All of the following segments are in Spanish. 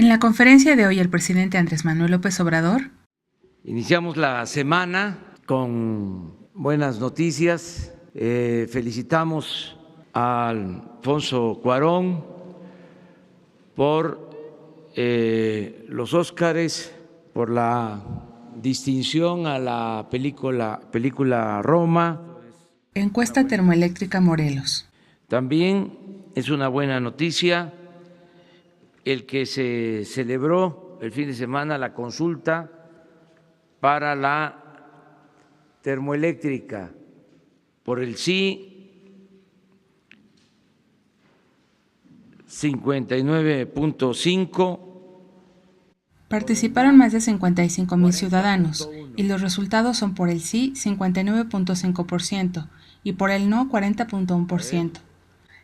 En la conferencia de hoy, el presidente Andrés Manuel López Obrador iniciamos la semana con buenas noticias. Felicitamos a Alfonso Cuarón por los Óscares, por la distinción a la película Roma. Encuesta termoeléctrica Morelos. También es una buena noticia el que se celebró el fin de semana la consulta para la termoeléctrica. Por el sí, 59.5. Participaron más de 55,000 ciudadanos y los resultados son por el sí 59.5% y por el no 40.1%.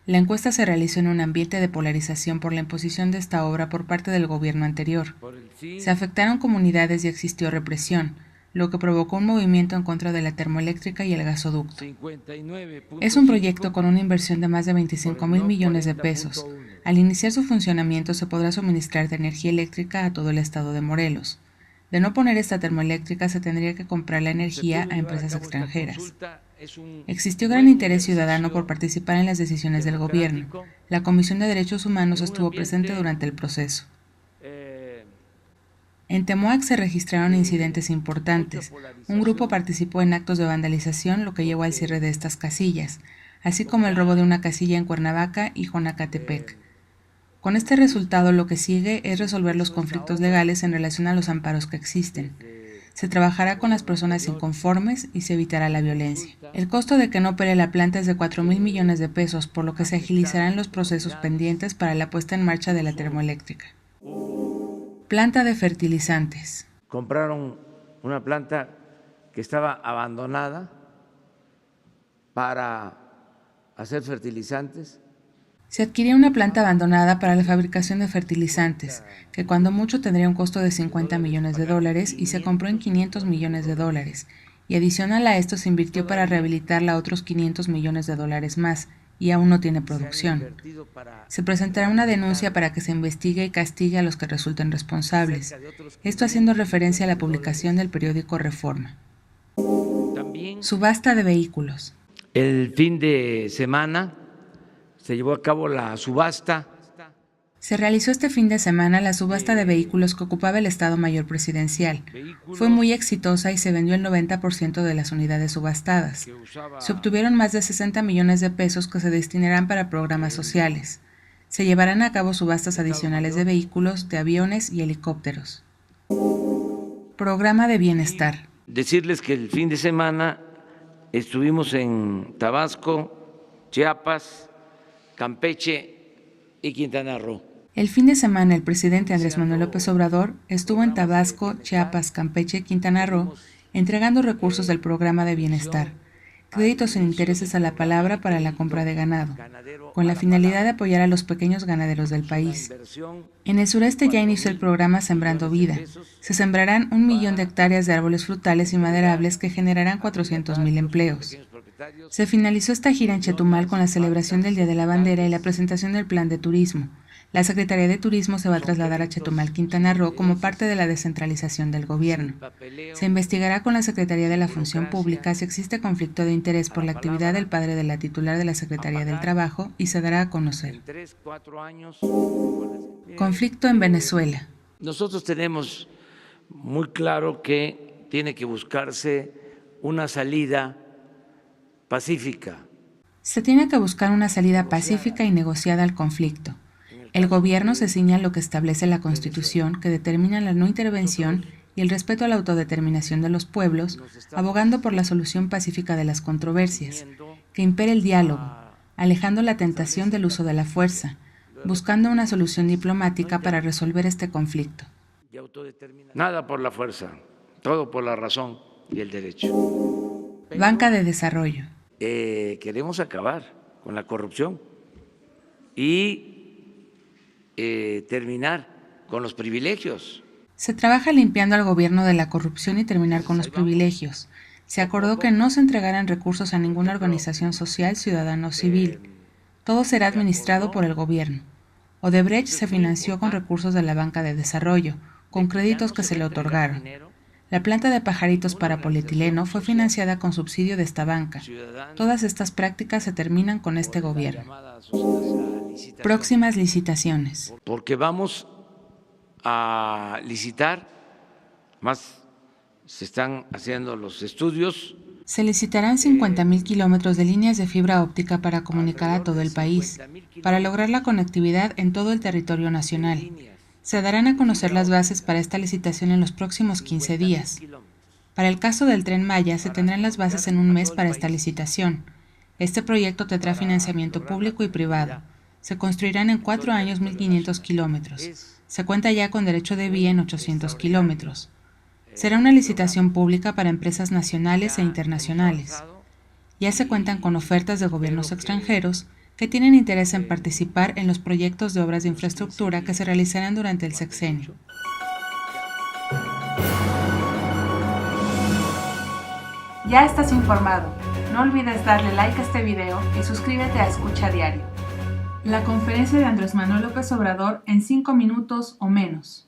La encuesta se realizó en un ambiente de polarización por la imposición de esta obra por parte del gobierno anterior. Se afectaron comunidades y existió represión, lo que provocó un movimiento en contra de la termoeléctrica y el gasoducto. Es un proyecto con una inversión de más de 25,000 millones de pesos. Al iniciar su funcionamiento se podrá suministrar de energía eléctrica a todo el estado de Morelos. De no poner esta termoeléctrica se tendría que comprar la energía a empresas extranjeras. Existió gran interés ciudadano por participar en las decisiones del gobierno. La Comisión de Derechos Humanos estuvo presente durante el proceso. En Temoac se registraron incidentes importantes. Un grupo participó en actos de vandalización, lo que llevó al cierre de estas casillas, así como el robo de una casilla en Cuernavaca y Jonacatepec. Con este resultado, lo que sigue es resolver los conflictos legales en relación a los amparos que existen. Se trabajará con las personas inconformes y se evitará la violencia. El costo de que no opere la planta es de 4,000 millones de pesos, por lo que se agilizarán los procesos pendientes para la puesta en marcha de la termoeléctrica. Planta de fertilizantes. Compraron una planta que estaba abandonada para hacer fertilizantes. Se adquirió una planta abandonada para la fabricación de fertilizantes, que cuando mucho tendría un costo de 50 millones de dólares y se compró en 500 millones de dólares, y adicional a esto se invirtió para rehabilitarla otros 500 millones de dólares más, y aún no tiene producción. Se presentará una denuncia para que se investigue y castigue a los que resulten responsables, esto haciendo referencia a la publicación del periódico Reforma. Subasta de vehículos. El fin de semana se llevó a cabo la subasta. Se realizó este fin de semana la subasta de vehículos que ocupaba el Estado Mayor Presidencial. Fue muy exitosa y se vendió el 90% de las unidades subastadas. Se obtuvieron más de 60 millones de pesos que se destinarán para programas sociales. Se llevarán a cabo subastas adicionales de vehículos, de aviones y helicópteros. Programa de bienestar. Decirles que el fin de semana estuvimos en Tabasco, Chiapas, Campeche y Quintana Roo. El fin de semana, el presidente Andrés Manuel López Obrador estuvo en Tabasco, Chiapas, Campeche y Quintana Roo entregando recursos del programa de bienestar, créditos sin intereses a la palabra para la compra de ganado, con la finalidad de apoyar a los pequeños ganaderos del país. En el sureste ya inició el programa Sembrando Vida. Se sembrarán 1 millón de hectáreas de árboles frutales y maderables que generarán 400,000 empleos. Se finalizó esta gira en Chetumal con la celebración del Día de la Bandera y la presentación del Plan de Turismo. La Secretaría de Turismo se va a trasladar a Chetumal, Quintana Roo, como parte de la descentralización del gobierno. Se investigará con la Secretaría de la Función Pública si existe conflicto de interés por la actividad del padre de la titular de la Secretaría del Trabajo y se dará a conocer. Conflicto en Venezuela. Nosotros tenemos muy claro que tiene que buscarse una salida pacífica. Se tiene que buscar una salida pacífica y negociada al conflicto. El gobierno se ciña a lo que establece la Constitución, que determina la no intervención y el respeto a la autodeterminación de los pueblos, abogando por la solución pacífica de las controversias, que impere el diálogo, alejando la tentación del uso de la fuerza, buscando una solución diplomática para resolver este conflicto. Nada por la fuerza, todo por la razón y el derecho. Banca de Desarrollo. Queremos acabar con la corrupción y terminar con los privilegios. Se trabaja limpiando al gobierno de la corrupción y terminar con los privilegios. Se acordó que no se entregarán recursos a ninguna organización social, ciudadana o civil. Todo será administrado por el gobierno. Odebrecht se financió con recursos de la banca de desarrollo, con créditos que se le otorgaron. La planta de pajaritos para polietileno fue financiada con subsidio de esta banca. Todas estas prácticas se terminan con este gobierno. Próximas licitaciones. Porque vamos a licitar, más se están haciendo los estudios. Se licitarán 50.000 kilómetros de líneas de fibra óptica para comunicar a todo el país, para lograr la conectividad en todo el territorio nacional. Se darán a conocer las bases para esta licitación en los próximos 15 días. Para el caso del Tren Maya, se tendrán las bases en un mes para esta licitación. Este proyecto tendrá financiamiento público y privado. Se construirán en 4 años 1.500 kilómetros. Se cuenta ya con derecho de vía en 800 kilómetros. Será una licitación pública para empresas nacionales e internacionales. Ya se cuentan con ofertas de gobiernos extranjeros que tienen interés en participar en los proyectos de obras de infraestructura que se realizarán durante el sexenio. Ya estás informado. No olvides darle like a este video y suscríbete a Escucha Diario. La conferencia de Andrés Manuel López Obrador en 5 minutos o menos.